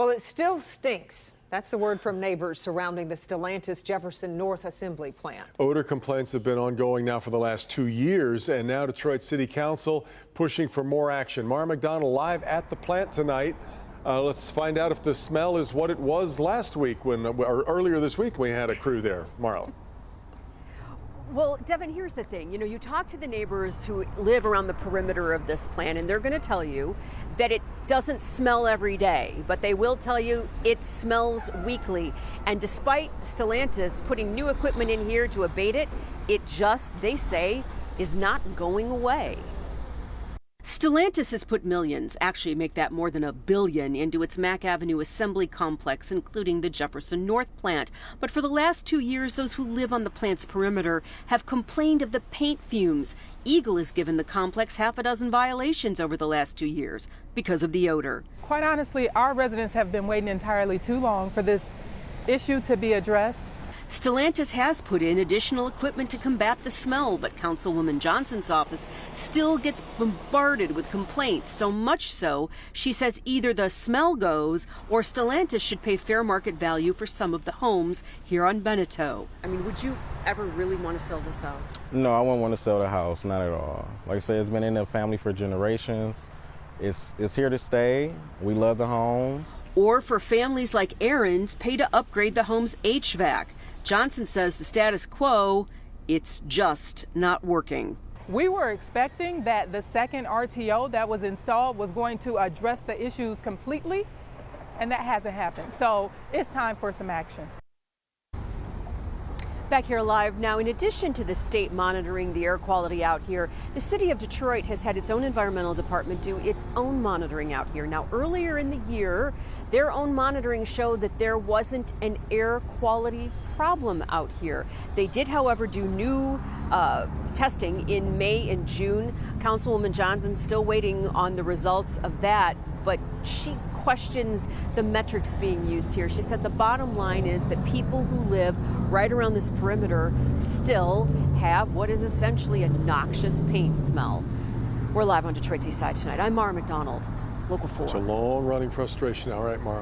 Well, it still stinks. That's the word from neighbors surrounding the Stellantis Jefferson North Assembly plant. Odor complaints have been ongoing now for the last 2 years, and now Detroit City Council pushing for more action. Mara McDonald live at the plant tonight. Let's find out if the smell is what it was last week or earlier this week when we had a crew there. Mara. Well, Devin, here's the thing. You talk to the neighbors who live around the perimeter of this plant, and they're going to tell you that it doesn't smell every day, but they will tell you it smells weekly. And despite Stellantis putting new equipment in here to abate it, it just, they say, is not going away. Stellantis has put millions, actually make that more than $1 billion, into its Mack Avenue assembly complex, including the Jefferson North plant. But for the last 2 years, those who live on the plant's perimeter have complained of the paint fumes. EGLE has given the complex half a dozen violations over the last 2 years because of the odor. Quite honestly, our residents have been waiting entirely too long for this issue to be addressed. Stellantis has put in additional equipment to combat the smell, but Councilwoman Johnson's office still gets bombarded with complaints, so much so, she says either the smell goes or Stellantis should pay fair market value for some of the homes here on Beneteau. I mean, would you ever really want to sell this house? No, I wouldn't want to sell the house, not at all. Like I said, it's been in the family for generations. It's here to stay. We love the home. Or for families like Aaron's, pay to upgrade the home's HVAC. Johnson says the status quo, it's just not working. We were expecting that the second RTO that was installed was going to address the issues completely, and that hasn't happened. So it's time for some action. Back here live now, in addition to the state monitoring the air quality out here, the city of Detroit has had its own environmental department do its own monitoring out here. Now, earlier in the year, their own monitoring showed that there wasn't an air quality problem out here. They did, however, do new testing in May and June. Councilwoman Johnson still waiting on the results of that, but she questions the metrics being used here. She said the bottom line is that people who live right around this perimeter still have what is essentially a noxious paint smell. We're live on Detroit's East Side tonight. I'm Mara McDonald, Local 4. It's a long-running frustration. All right, Mara.